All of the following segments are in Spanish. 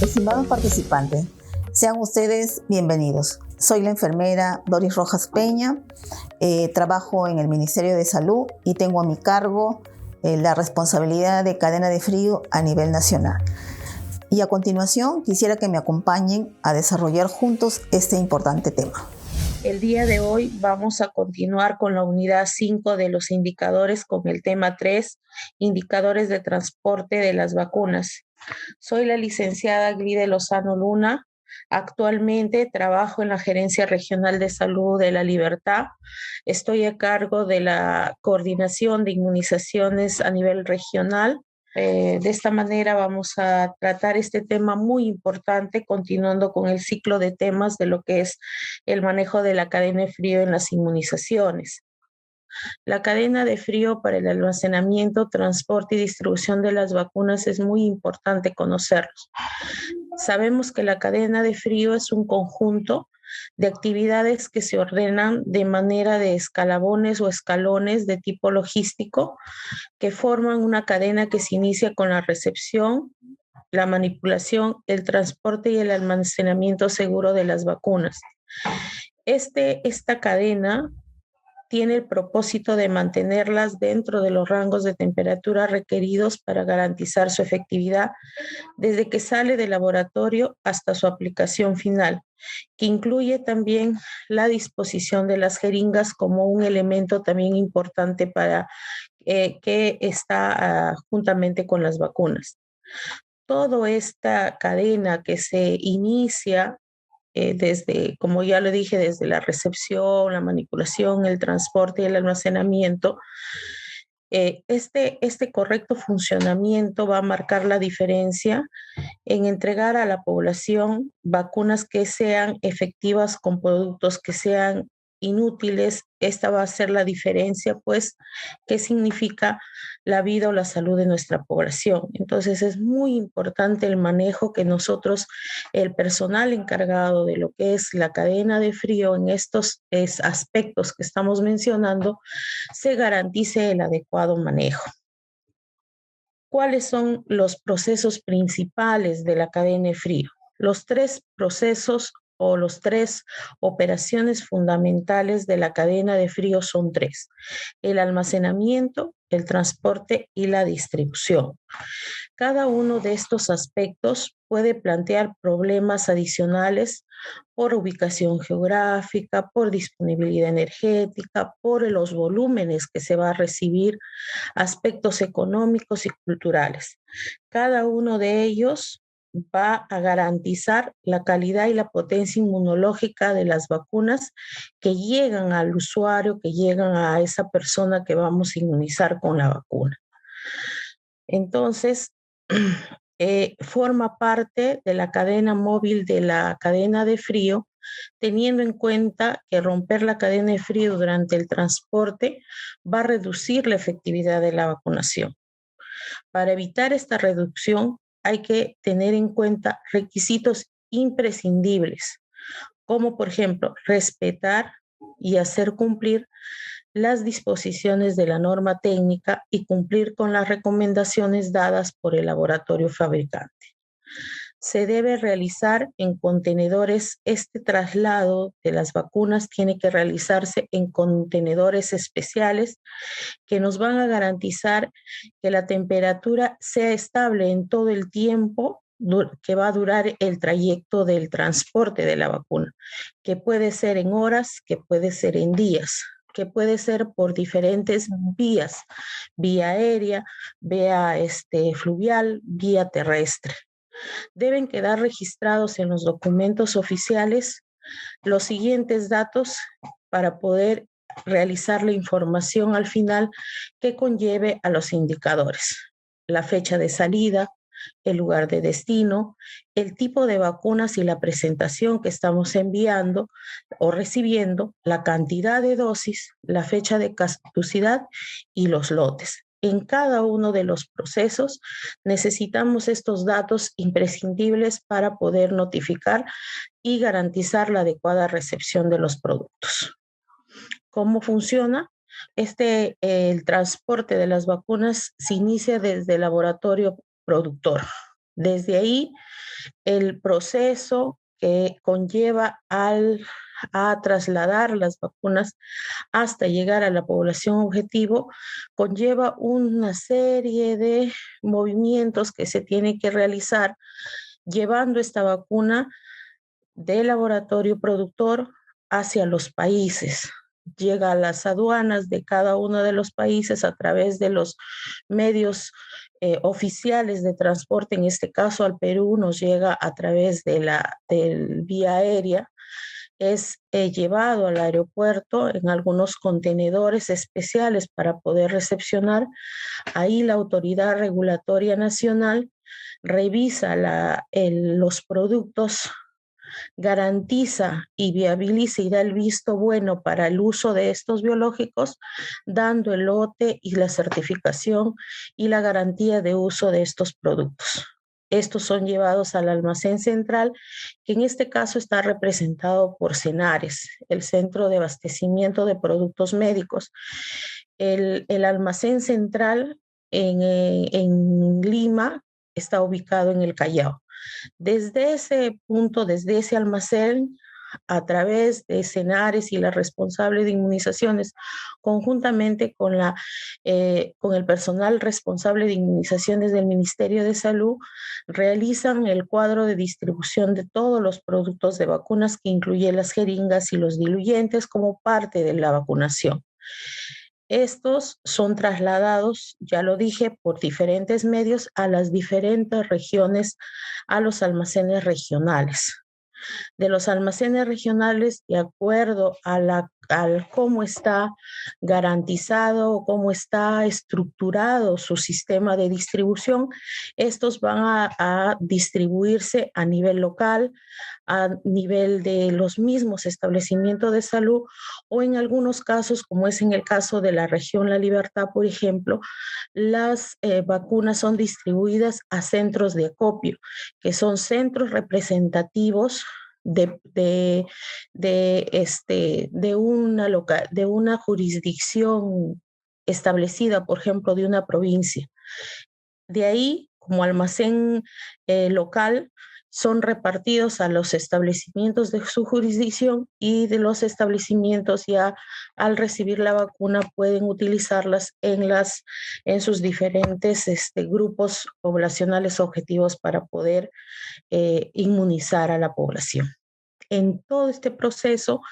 Estimados participantes, sean ustedes bienvenidos. Soy la enfermera Doris Rojas Peña, trabajo en el Ministerio de Salud y tengo a mi cargo la responsabilidad de cadena de frío a nivel nacional. Y a continuación quisiera que me acompañen a desarrollar juntos este importante tema. El día de hoy vamos a continuar con la unidad 5 de los indicadores con el tema 3, indicadores de transporte de las vacunas. Soy la licenciada Glide Lozano Luna. Actualmente trabajo en la Gerencia Regional de Salud de La Libertad. Estoy a cargo de la coordinación de inmunizaciones a nivel regional. De esta manera vamos a tratar este tema muy importante, continuando con el ciclo de temas de lo que es el manejo de la cadena de frío en las inmunizaciones. La cadena de frío para el almacenamiento, transporte y distribución de las vacunas es muy importante conocerlos. Sabemos que la cadena de frío es un conjunto de actividades que se ordenan de manera de escalabones o escalones de tipo logístico que forman una cadena que se inicia con la recepción, la manipulación, el transporte y el almacenamiento seguro de las vacunas. Esta cadena tiene el propósito de mantenerlas dentro de los rangos de temperatura requeridos para garantizar su efectividad desde que sale del laboratorio hasta su aplicación final, que incluye también la disposición de las jeringas como un elemento también importante para que está juntamente con las vacunas. Toda esta cadena que se inicia desde, como ya lo dije, desde la recepción, la manipulación, el transporte y el almacenamiento, este correcto funcionamiento va a marcar la diferencia en entregar a la población vacunas que sean efectivas con productos que sean inútiles. Esta va a ser la diferencia, pues, qué significa la vida o la salud de nuestra población. Entonces, es muy importante el manejo que nosotros, el personal encargado de lo que es la cadena de frío en estos aspectos que estamos mencionando, se garantice el adecuado manejo. ¿Cuáles son los procesos principales de la cadena de frío? Los tres procesos o las tres operaciones fundamentales de la cadena de frío son tres: el almacenamiento, el transporte y la distribución. Cada uno de estos aspectos puede plantear problemas adicionales por ubicación geográfica, por disponibilidad energética, por los volúmenes que se va a recibir, aspectos económicos y culturales. Cada uno de ellos va a garantizar la calidad y la potencia inmunológica de las vacunas que llegan al usuario, que llegan a esa persona que vamos a inmunizar con la vacuna. Entonces, forma parte de la cadena móvil de la cadena de frío, teniendo en cuenta que romper la cadena de frío durante el transporte va a reducir la efectividad de la vacunación. Para evitar esta reducción, hay que tener en cuenta requisitos imprescindibles, como por ejemplo, respetar y hacer cumplir las disposiciones de la norma técnica y cumplir con las recomendaciones dadas por el laboratorio fabricante. Se debe realizar en contenedores. Este traslado de las vacunas tiene que realizarse en contenedores especiales que nos van a garantizar que la temperatura sea estable en todo el tiempo que va a durar el trayecto del transporte de la vacuna, que puede ser en horas, que puede ser en días, que puede ser por diferentes vías: vía aérea, vía fluvial, vía terrestre. Deben quedar registrados en los documentos oficiales los siguientes datos para poder realizar la información al final que conlleve a los indicadores: la fecha de salida, el lugar de destino, el tipo de vacunas y la presentación que estamos enviando o recibiendo, la cantidad de dosis, la fecha de caducidad y los lotes. En cada uno de los procesos necesitamos estos datos imprescindibles para poder notificar y garantizar la adecuada recepción de los productos. ¿Cómo funciona? El transporte de las vacunas se inicia desde el laboratorio productor, Desde ahí, el proceso que conlleva a trasladar las vacunas hasta llegar a la población objetivo conlleva una serie de movimientos que se tiene que realizar llevando esta vacuna del laboratorio productor hacia los países. Llega a las aduanas de cada uno de los países a través de los medios oficiales de transporte. En este caso al Perú nos llega a través de del vía aérea. Es llevado al aeropuerto en algunos contenedores especiales para poder recepcionar. Ahí la autoridad regulatoria nacional revisa los productos, garantiza y viabiliza y da el visto bueno para el uso de estos biológicos, dando el lote y la certificación y la garantía de uso de estos productos. Estos son llevados al almacén central, que en este caso está representado por Senares, el Centro de Abastecimiento de Productos Médicos. El almacén central en Lima está ubicado en el Callao. Desde ese punto, desde ese almacén, a través de Senares y la responsable de inmunizaciones, conjuntamente con el personal responsable de inmunizaciones del Ministerio de Salud, realizan el cuadro de distribución de todos los productos de vacunas, que incluye las jeringas y los diluyentes como parte de la vacunación. Estos son trasladados, ya lo dije, por diferentes medios a las diferentes regiones, a los almacenes regionales. De los almacenes regionales, de acuerdo al cómo está garantizado o cómo está estructurado su sistema de distribución, estos van a distribuirse a nivel local, a nivel de los mismos establecimientos de salud, o en algunos casos, como es en el caso de la región La Libertad, por ejemplo, las vacunas son distribuidas a centros de acopio, que son centros representativos de una jurisdicción establecida, por ejemplo, de una provincia. De ahí, como almacén local, son repartidos a los establecimientos de su jurisdicción, y de los establecimientos ya al recibir la vacuna pueden utilizarlas en sus diferentes grupos poblacionales objetivos para poder inmunizar a la población. En todo este proceso,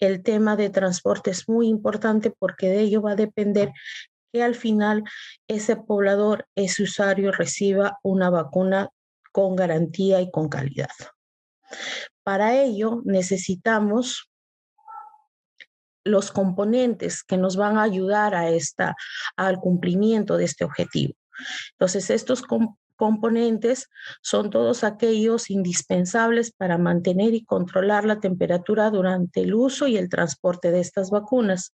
el tema de transporte es muy importante, porque de ello va a depender que al final ese poblador, ese usuario, reciba una vacuna con garantía y con calidad. Para ello necesitamos los componentes que nos van a ayudar al cumplimiento de este objetivo. Entonces, estos componentes son todos aquellos indispensables para mantener y controlar la temperatura durante el uso y el transporte de estas vacunas.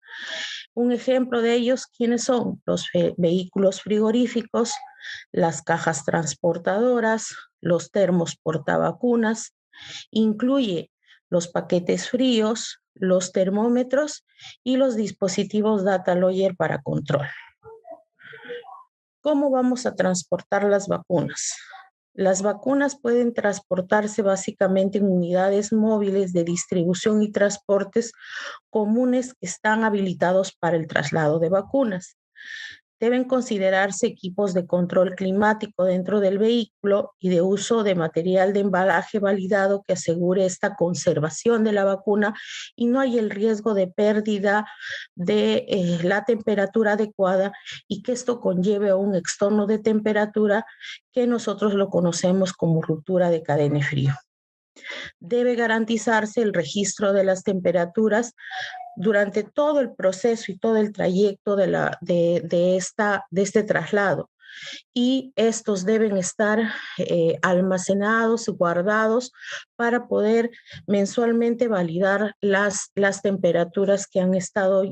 Un ejemplo de ellos, ¿quiénes son? Los vehículos frigoríficos, las cajas transportadoras, los termos portavacunas, incluye los paquetes fríos, los termómetros y los dispositivos data logger para control. ¿Cómo vamos a transportar las vacunas? Las vacunas pueden transportarse básicamente en unidades móviles de distribución y transportes comunes que están habilitados para el traslado de vacunas. Deben considerarse equipos de control climático dentro del vehículo y de uso de material de embalaje validado que asegure esta conservación de la vacuna y no hay el riesgo de pérdida de la temperatura adecuada, y que esto conlleve a un extorno de temperatura que nosotros lo conocemos como ruptura de cadena de frío. Debe garantizarse el registro de las temperaturas durante todo el proceso y todo el trayecto de este traslado, y estos deben estar almacenados, guardados, para poder mensualmente validar las temperaturas que han estado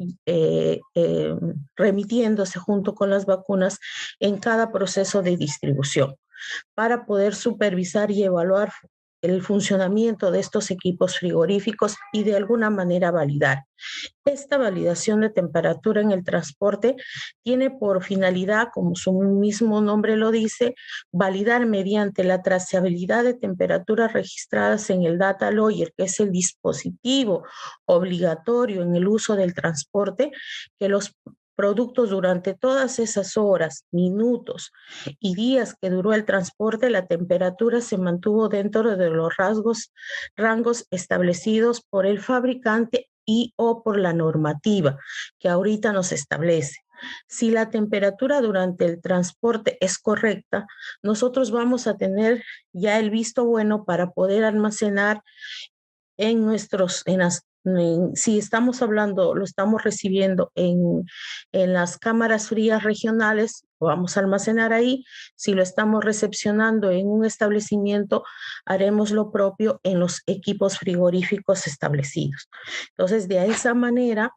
remitiéndose junto con las vacunas en cada proceso de distribución, para poder supervisar y evaluar el funcionamiento de estos equipos frigoríficos y de alguna manera validar. Esta validación de temperatura en el transporte tiene por finalidad, como su mismo nombre lo dice, validar mediante la trazabilidad de temperaturas registradas en el data logger, que es el dispositivo obligatorio en el uso del transporte, que los productos durante todas esas horas, minutos y días que duró el transporte, la temperatura se mantuvo dentro de los rangos establecidos por el fabricante y o por la normativa que ahorita nos establece. Si la temperatura durante el transporte es correcta, nosotros vamos a tener ya el visto bueno para poder almacenar si estamos hablando, lo estamos recibiendo en las cámaras frías regionales, lo vamos a almacenar ahí. Si lo estamos recepcionando en un establecimiento, haremos lo propio en los equipos frigoríficos establecidos. Entonces, de esa manera,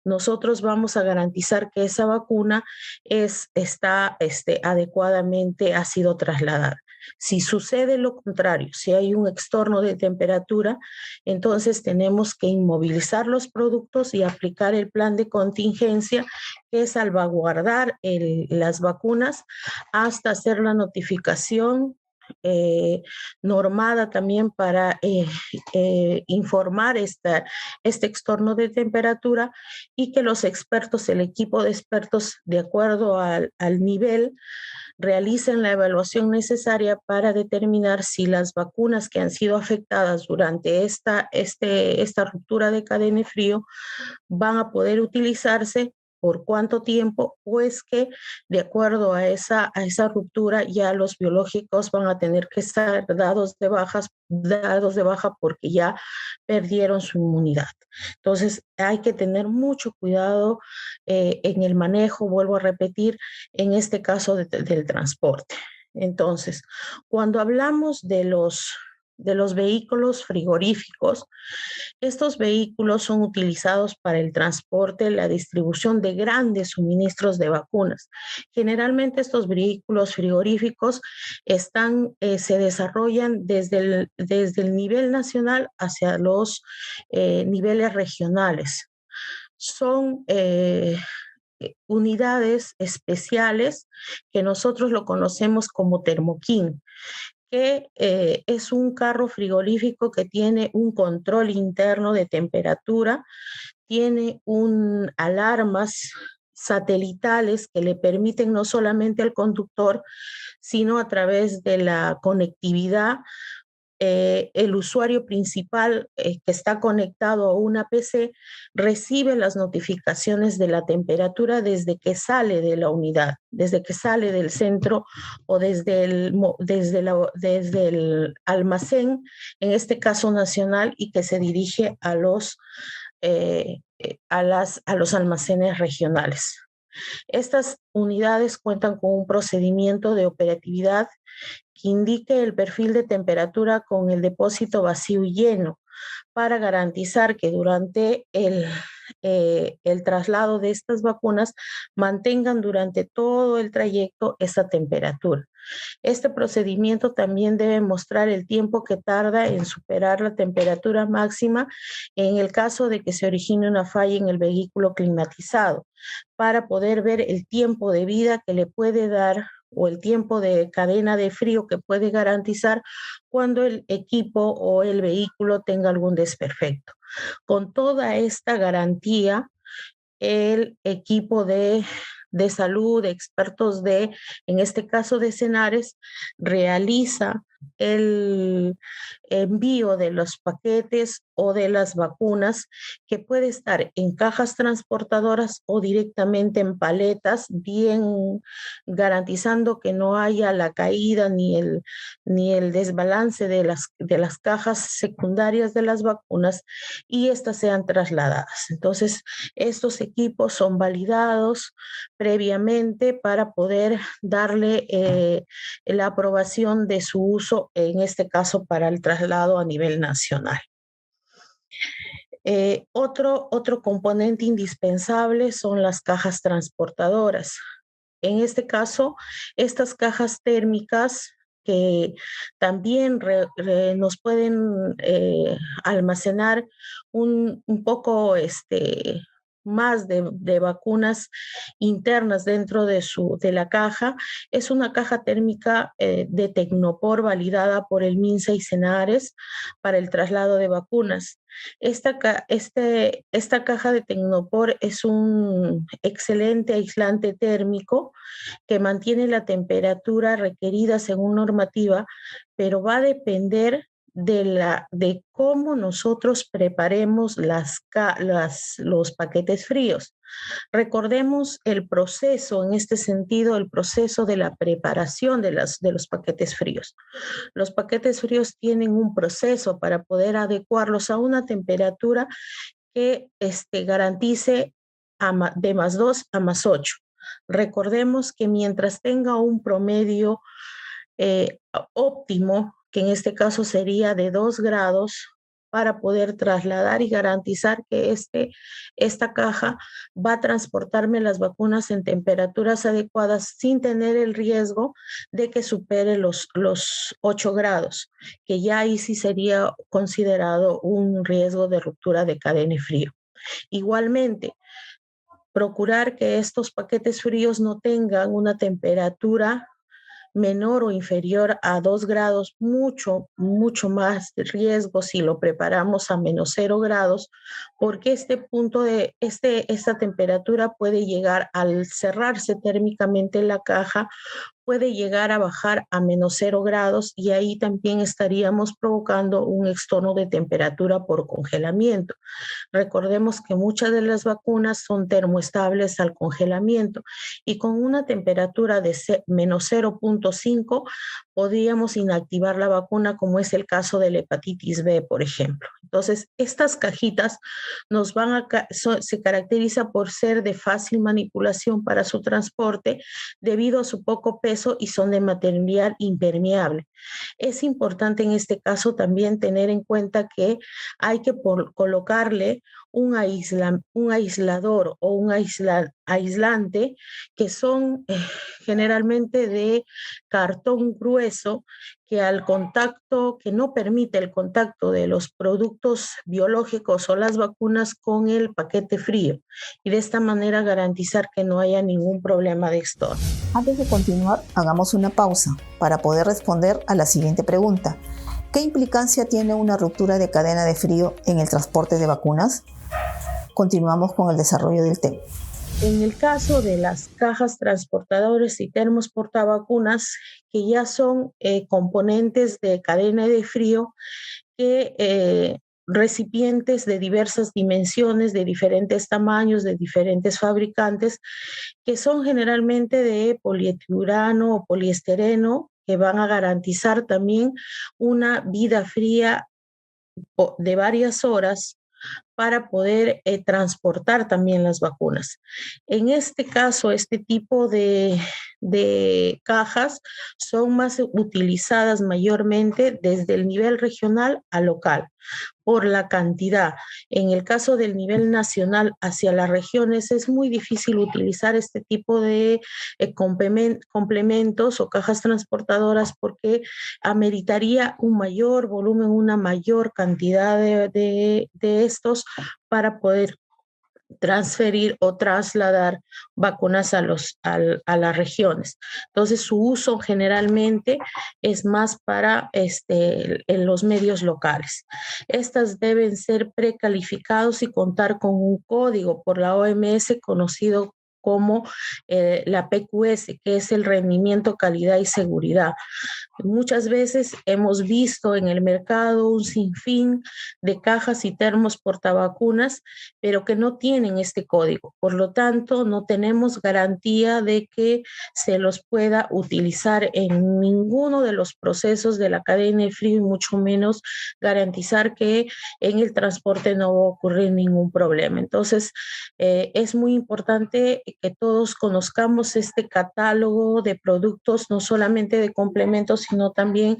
nosotros vamos a garantizar que esa vacuna está adecuadamente ha sido trasladada. Si sucede lo contrario, si hay un extorno de temperatura, entonces tenemos que inmovilizar los productos y aplicar el plan de contingencia, que es salvaguardar las vacunas hasta hacer la notificación normada también para informar este extorno de temperatura y que los expertos, el equipo de expertos, de acuerdo al nivel, realicen la evaluación necesaria para determinar si las vacunas que han sido afectadas durante esta ruptura de cadena de frío van a poder utilizarse, por cuánto tiempo, pues que de acuerdo a esa ruptura ya los biológicos van a tener que estar dados de baja porque ya perdieron su inmunidad. Entonces hay que tener mucho cuidado en el manejo, vuelvo a repetir, en este caso del transporte. Entonces, cuando hablamos de los vehículos frigoríficos, estos vehículos son utilizados para el transporte, la distribución de grandes suministros de vacunas. Generalmente estos vehículos frigoríficos se desarrollan desde el nivel nacional hacia los niveles regionales. Son unidades especiales que nosotros lo conocemos como termoquín, que es un carro frigorífico que tiene un control interno de temperatura, tiene alarmas satelitales que le permiten no solamente al conductor, sino a través de la conectividad, el usuario principal que está conectado a una PC recibe las notificaciones de la temperatura desde que sale de la unidad, desde que sale del centro o desde el almacén, en este caso nacional, y que se dirige a los almacenes regionales. Estas unidades cuentan con un procedimiento de operatividad que indique el perfil de temperatura con el depósito vacío y lleno para garantizar que durante el traslado de estas vacunas mantengan durante todo el trayecto esa temperatura. Este procedimiento también debe mostrar el tiempo que tarda en superar la temperatura máxima en el caso de que se origine una falla en el vehículo climatizado, para poder ver el tiempo de vida que le puede dar o el tiempo de cadena de frío que puede garantizar cuando el equipo o el vehículo tenga algún desperfecto. Con toda esta garantía, el equipo de salud, de expertos en este caso de Senares, realiza el envío de los paquetes o de las vacunas, que puede estar en cajas transportadoras o directamente en paletas, bien garantizando que no haya la caída ni el desbalance de las cajas secundarias de las vacunas y estas sean trasladadas. Entonces, estos equipos son validados previamente para poder darle la aprobación de su uso, en este caso para el traslado a nivel nacional. Otro componente indispensable son las cajas transportadoras. En este caso, estas cajas térmicas que también nos pueden almacenar un poco más de vacunas internas dentro de la caja. Es una caja térmica de Tecnopor validada por el MINSA y Senares para el traslado de vacunas. Esta caja de Tecnopor es un excelente aislante térmico que mantiene la temperatura requerida según normativa, pero va a depender de cómo nosotros preparemos los paquetes fríos. Recordemos el proceso, en este sentido, el proceso de la preparación de los paquetes fríos. Los paquetes fríos tienen un proceso para poder adecuarlos a una temperatura que garantice de +2 a +8. Recordemos que mientras tenga un promedio óptimo, que en este caso sería de 2 grados, para poder trasladar y garantizar que esta caja va a transportarme las vacunas en temperaturas adecuadas sin tener el riesgo de que supere los 8 grados, que ya ahí sí sería considerado un riesgo de ruptura de cadena y frío. Igualmente, procurar que estos paquetes fríos no tengan una temperatura menor o inferior a 2 grados, mucho más de riesgo si lo preparamos a -0 grados, porque esta temperatura puede llegar, al cerrarse térmicamente la caja, puede llegar a bajar a -0 grados y ahí también estaríamos provocando un estorno de temperatura por congelamiento. Recordemos que muchas de las vacunas son termoestables al congelamiento y con una temperatura de -0.5 podríamos inactivar la vacuna, como es el caso de la hepatitis B, por ejemplo. Entonces, estas cajitas se caracteriza por ser de fácil manipulación para su transporte debido a su poco peso y son de material impermeable. Es importante en este caso también tener en cuenta que hay que colocarle un aislador o un aislante que son generalmente de cartón grueso que no permite el contacto de los productos biológicos o las vacunas con el paquete frío y de esta manera garantizar que no haya ningún problema de estorno. Antes de continuar, hagamos una pausa para poder responder a la siguiente pregunta. ¿Qué implicancia tiene una ruptura de cadena de frío en el transporte de vacunas? Continuamos con el desarrollo del tema. En el caso de las cajas transportadoras y termos portavacunas, que ya son componentes de cadena de frío, que recipientes de diversas dimensiones, de diferentes tamaños, de diferentes fabricantes, que son generalmente de polietilurano o poliestireno, que van a garantizar también una vida fría de varias horas para poder transportar también las vacunas. En este caso, este tipo de cajas son más utilizadas mayormente desde el nivel regional a local, por la cantidad. En el caso del nivel nacional hacia las regiones es muy difícil utilizar este tipo de complementos o cajas transportadoras porque ameritaría un mayor volumen, una mayor cantidad de estos para poder transferir o trasladar vacunas a las regiones. Entonces, su uso generalmente es más para en los medios locales. Estas deben ser precalificados y contar con un código por la OMS conocido como la PQS, que es el rendimiento, calidad y seguridad. Muchas veces hemos visto en el mercado un sinfín de cajas y termos portavacunas, pero que no tienen este código. Por lo tanto, no tenemos garantía de que se los pueda utilizar en ninguno de los procesos de la cadena de frío y mucho menos garantizar que en el transporte no va a ocurrir ningún problema. Entonces, es muy importante que todos conozcamos este catálogo de productos, no solamente de complementos, sino también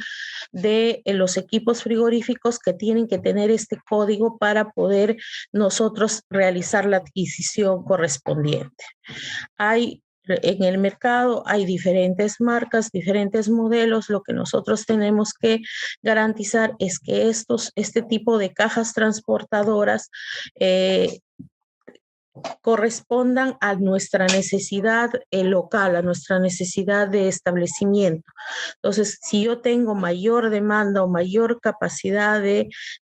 de los equipos frigoríficos que tienen que tener este código para poder nosotros realizar la adquisición correspondiente. Hay En el mercado hay diferentes marcas, diferentes modelos. Lo que nosotros tenemos que garantizar es que este tipo de cajas transportadoras correspondan a nuestra necesidad local, a nuestra necesidad de establecimiento. Entonces, si yo tengo mayor demanda o mayor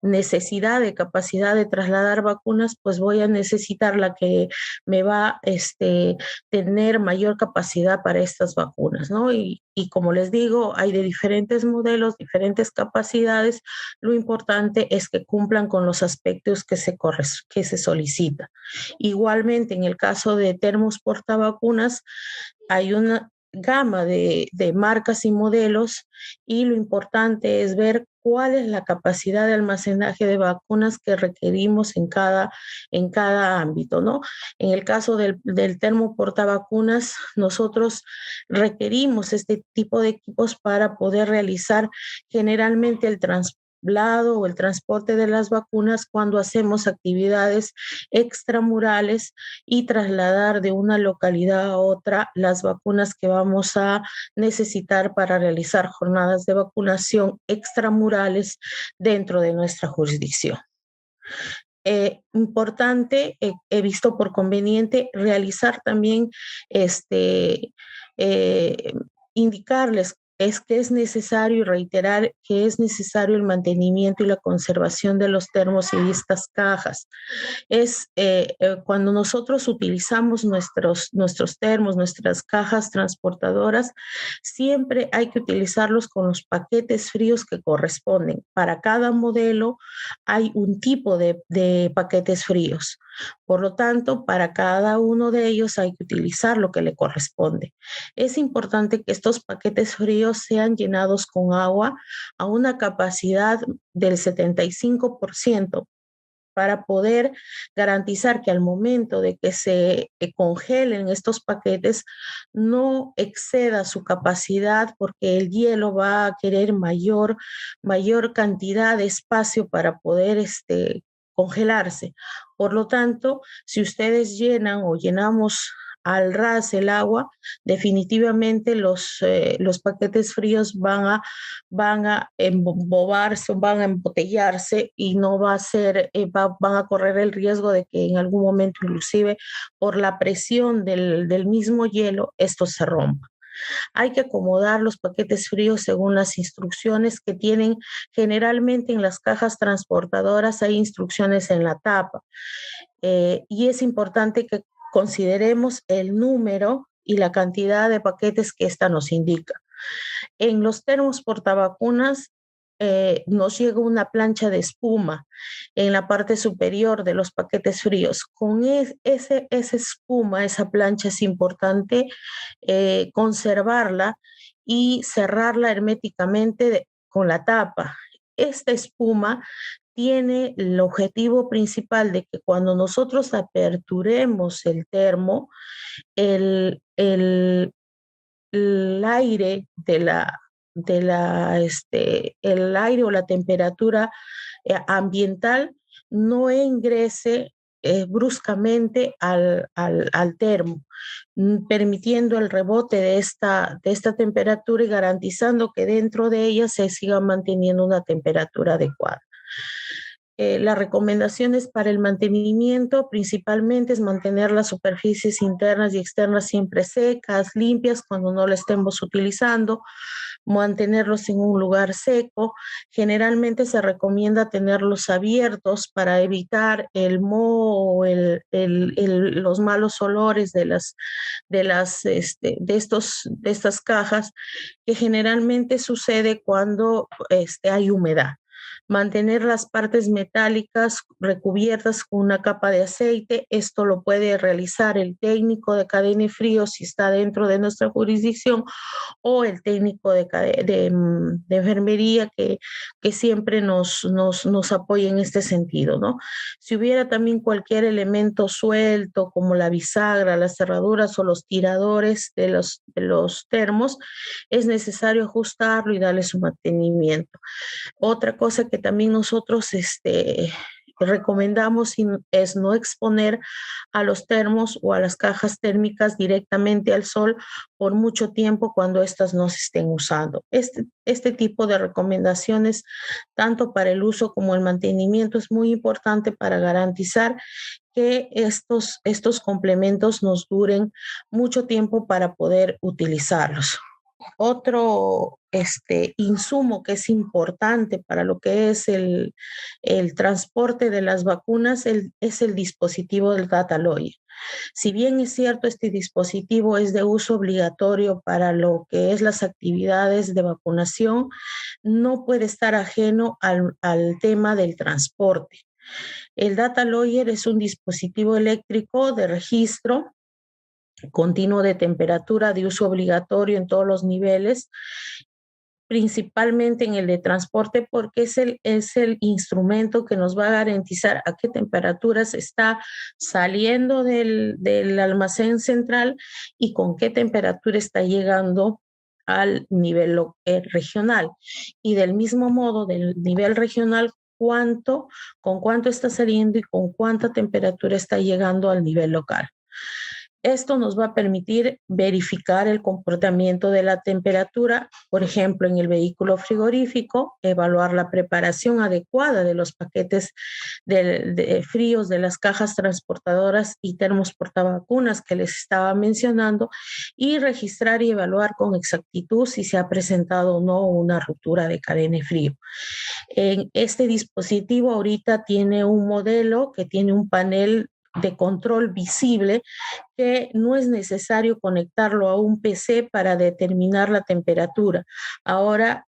necesidad de capacidad de trasladar vacunas, pues voy a necesitar la que me va a tener mayor capacidad para estas vacunas, ¿no? Y como les digo, hay de diferentes modelos, diferentes capacidades. Lo importante es que cumplan con los aspectos que se solicita. Igualmente, en el caso de termos portavacunas, hay una gama de marcas y modelos, y lo importante es ver cuál es la capacidad de almacenaje de vacunas que requerimos en cada ámbito, ¿no? En el caso del termo portavacunas, nosotros requerimos este tipo de equipos para poder realizar generalmente el transporte o el transporte de las vacunas cuando hacemos actividades extramurales y trasladar de una localidad a otra las vacunas que vamos a necesitar para realizar jornadas de vacunación extramurales dentro de nuestra jurisdicción. Importante, he visto por conveniente realizar también indicarles que es necesario, y reiterar que es necesario el mantenimiento y la conservación de los termos y de estas cajas. Cuando nosotros utilizamos nuestros termos, nuestras cajas transportadoras, siempre hay que utilizarlos con los paquetes fríos que corresponden. Para cada modelo hay un tipo de paquetes fríos. Por lo tanto, para cada uno de ellos hay que utilizar lo que le corresponde. Es importante que estos paquetes fríos sean llenados con agua a una capacidad del 75%, para poder garantizar que al momento de que se congelen estos paquetes no exceda su capacidad, porque el hielo va a querer mayor cantidad de espacio para poder congelarse. Por lo tanto, si ustedes llenan o llenamos al ras el agua, definitivamente los paquetes fríos van a embobarse, van a embotellarse, y no va a ser, van a correr el riesgo de que en algún momento, inclusive por la presión del mismo hielo, esto se rompa. Hay que acomodar los paquetes fríos según las instrucciones que tienen. Generalmente en las cajas transportadoras hay instrucciones en la tapa, y es importante que consideremos el número y la cantidad de paquetes que esta nos indica. En los termos portavacunas nos llega una plancha de espuma en la parte superior de los paquetes fríos. Con esa espuma, esa plancha, es importante conservarla y cerrarla herméticamente con la tapa. Esta espuma tiene el objetivo principal de que cuando nosotros aperturemos el termo, el aire el aire o la temperatura ambiental no ingrese bruscamente al termo, permitiendo el rebote de esta temperatura y garantizando que dentro de ella se siga manteniendo una temperatura adecuada. Las recomendaciones para el mantenimiento principalmente es mantener las superficies internas y externas siempre secas, limpias cuando no las estemos utilizando, mantenerlos en un lugar seco. Generalmente se recomienda tenerlos abiertos para evitar el moho o los malos olores de estas cajas, que generalmente sucede cuando hay humedad. Mantener las partes metálicas recubiertas con una capa de aceite. Esto lo puede realizar el técnico de cadena y frío si está dentro de nuestra jurisdicción, o el técnico de enfermería que siempre nos apoya en este sentido, ¿no? Si hubiera también cualquier elemento suelto, como la bisagra, las cerraduras o los tiradores de los termos, es necesario ajustarlo y darle su mantenimiento. Otra cosa que también nosotros recomendamos es no exponer a los termos o a las cajas térmicas directamente al sol por mucho tiempo cuando éstas no se estén usando. Este tipo de recomendaciones, tanto para el uso como el mantenimiento, es muy importante para garantizar que estos complementos nos duren mucho tiempo para poder utilizarlos. Otro insumo que es importante para lo que es el transporte de las vacunas es el dispositivo del data lawyer. Si bien es cierto, este dispositivo es de uso obligatorio para lo que es las actividades de vacunación, no puede estar ajeno al tema del transporte. El data lawyer es un dispositivo eléctrico de registro continuo de temperatura de uso obligatorio en todos los niveles, principalmente en el de transporte, porque es el instrumento que nos va a garantizar a qué temperaturas está saliendo del almacén central y con qué temperatura está llegando al nivel regional. Y del mismo modo, del nivel regional, con cuánto está saliendo y con cuánta temperatura está llegando al nivel local. Esto nos va a permitir verificar el comportamiento de la temperatura, por ejemplo, en el vehículo frigorífico, evaluar la preparación adecuada de los paquetes de fríos de las cajas transportadoras y termos portavacunas que les estaba mencionando y registrar y evaluar con exactitud si se ha presentado o no una ruptura de cadena de frío. En este dispositivo ahorita tiene un modelo que tiene un panel de control visible que no es necesario conectarlo a un PC para determinar la temperatura. Ahora,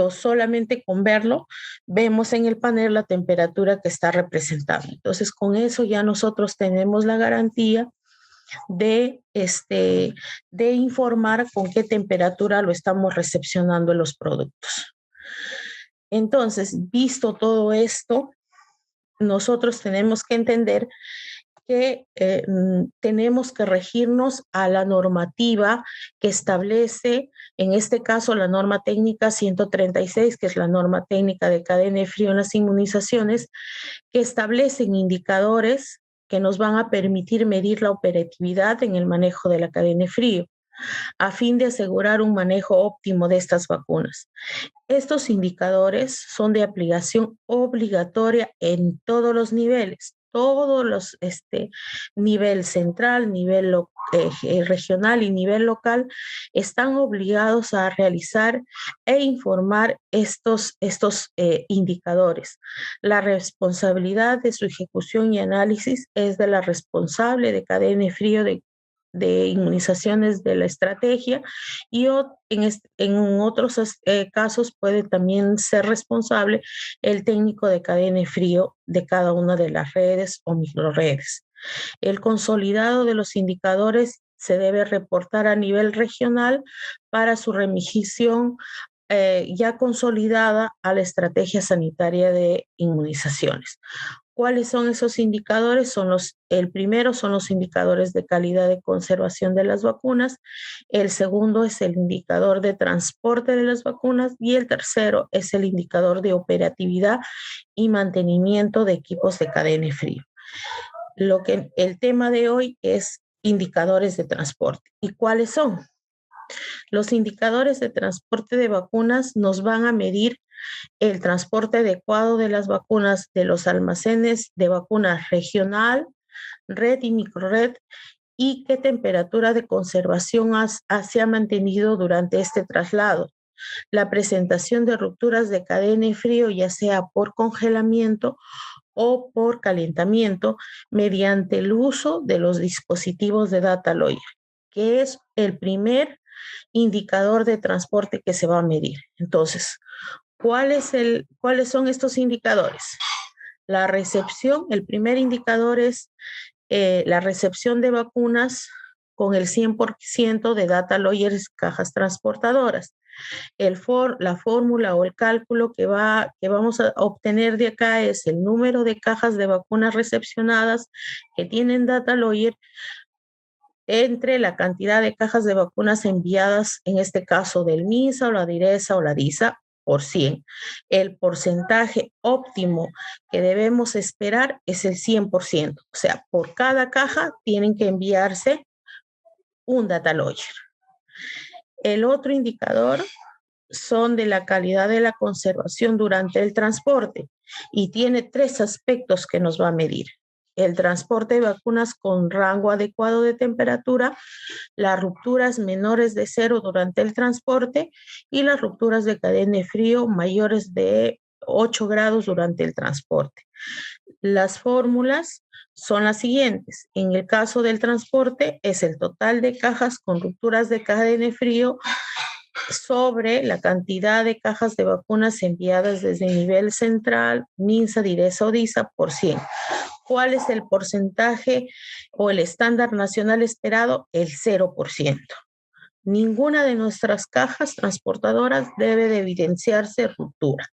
solamente con verlo, vemos en el panel la temperatura que está representando. Entonces, con eso ya nosotros tenemos la garantía de informar con qué temperatura lo estamos recepcionando en los productos. Entonces, visto todo esto, nosotros tenemos que entender que tenemos que regirnos a la normativa que establece, en este caso, la norma técnica 136, que es la norma técnica de cadena de frío en las inmunizaciones, que establecen indicadores que nos van a permitir medir la operatividad en el manejo de la cadena de frío, a fin de asegurar un manejo óptimo de estas vacunas. Estos indicadores son de aplicación obligatoria en todos los niveles, nivel central, nivel regional y nivel local están obligados a realizar e informar estos indicadores. La responsabilidad de su ejecución y análisis es de la responsable de cadena de frío de inmunizaciones de la estrategia y en otros casos puede también ser responsable el técnico de cadena de frío de cada una de las redes o microredes. El consolidado de los indicadores se debe reportar a nivel regional para su remisión ya consolidada a la estrategia sanitaria de inmunizaciones. ¿Cuáles son esos indicadores? El primero son los indicadores de calidad de conservación de las vacunas, el segundo es el indicador de transporte de las vacunas y el tercero es el indicador de operatividad y mantenimiento de equipos de cadena de frío. El tema de hoy es indicadores de transporte. ¿Y cuáles son? Los indicadores de transporte de vacunas nos van a medir el transporte adecuado de las vacunas de los almacenes de vacunas regional, red y microred y qué temperatura de conservación se ha mantenido durante este traslado. La presentación de rupturas de cadena de frío, ya sea por congelamiento o por calentamiento, mediante el uso de los dispositivos de data lawyer, que es el primer indicador de transporte que se va a medir. Entonces, ¿cuáles son estos indicadores? La recepción, el primer indicador es la recepción de vacunas con el 100% de data lawyers cajas transportadoras. La fórmula o el cálculo que vamos a obtener de acá es el número de cajas de vacunas recepcionadas que tienen data lawyer entre la cantidad de cajas de vacunas enviadas, en este caso del MINSA o la DIRESA o la DISA, El porcentaje óptimo que debemos esperar es el 100%. O sea, por cada caja tienen que enviarse un data logger. El otro indicador son de la calidad de la conservación durante el transporte y tiene 3 aspectos que nos va a medir. El transporte de vacunas con rango adecuado de temperatura, las rupturas menores de 0 durante el transporte y las rupturas de cadena de frío mayores de 8 grados durante el transporte. Las fórmulas son las siguientes. En el caso del transporte es el total de cajas con rupturas de cadena de frío sobre la cantidad de cajas de vacunas enviadas desde el nivel central, MINSA, DIRESA o DISA por 100. ¿Cuál es el porcentaje o el estándar nacional esperado? El 0%. Ninguna de nuestras cajas transportadoras debe de evidenciarse ruptura.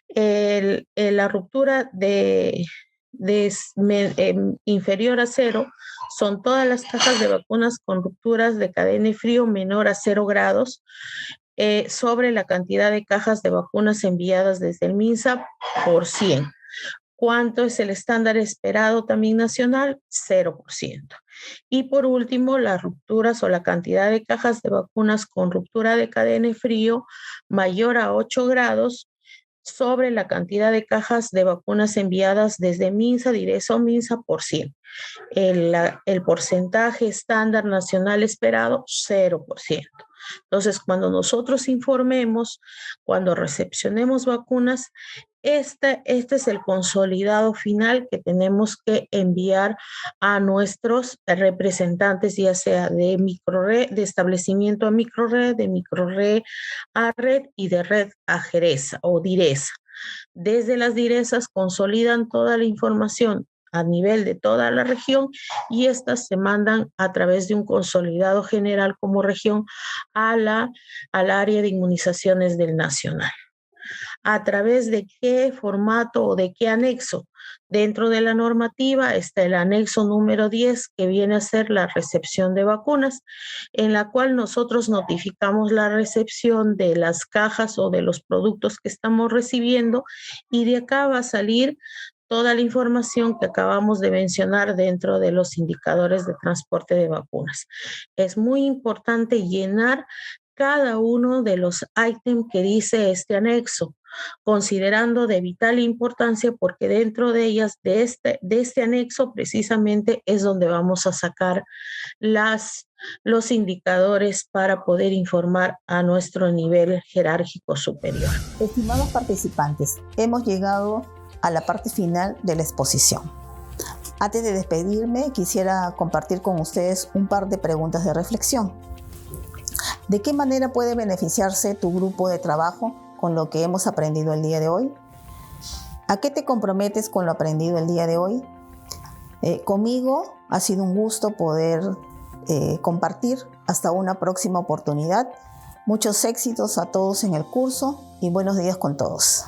La ruptura inferior a 0 son todas las cajas de vacunas con rupturas de cadena de frío menor a 0 grados sobre la cantidad de cajas de vacunas enviadas desde el MINSA por 100. ¿Cuánto es el estándar esperado también nacional? 0%. Y por último, las rupturas o la cantidad de cajas de vacunas con ruptura de cadena de frío mayor a 8 grados sobre la cantidad de cajas de vacunas enviadas desde MINSA, DIRESA o MINSA por 100. El porcentaje estándar nacional esperado, 0%. Entonces, cuando nosotros informemos, cuando recepcionemos vacunas, este es el consolidado final que tenemos que enviar a nuestros representantes, ya sea de microred, de establecimiento a microred, de microred a red y de red a Jereza o DIRESA. Desde las DIRESAs consolidan toda la información a nivel de toda la región y estas se mandan a través de un consolidado general como región al área de inmunizaciones del nacional. ¿A través de qué formato o de qué anexo? Dentro de la normativa está el anexo número 10, que viene a ser la recepción de vacunas, en la cual nosotros notificamos la recepción de las cajas o de los productos que estamos recibiendo y de acá va a salir toda la información que acabamos de mencionar dentro de los indicadores de transporte de vacunas. Es muy importante llenar cada uno de los ítems que dice este anexo, considerando de vital importancia porque dentro de ellas, de este anexo, precisamente es donde vamos a sacar los indicadores para poder informar a nuestro nivel jerárquico superior. Estimados participantes, hemos llegado a la parte final de la exposición. Antes de despedirme, quisiera compartir con ustedes un par de preguntas de reflexión. ¿De qué manera puede beneficiarse tu grupo de trabajo con lo que hemos aprendido el día de hoy? ¿A qué te comprometes con lo aprendido el día de hoy? Conmigo ha sido un gusto poder compartir. Hasta una próxima oportunidad. Muchos éxitos a todos en el curso y buenos días con todos.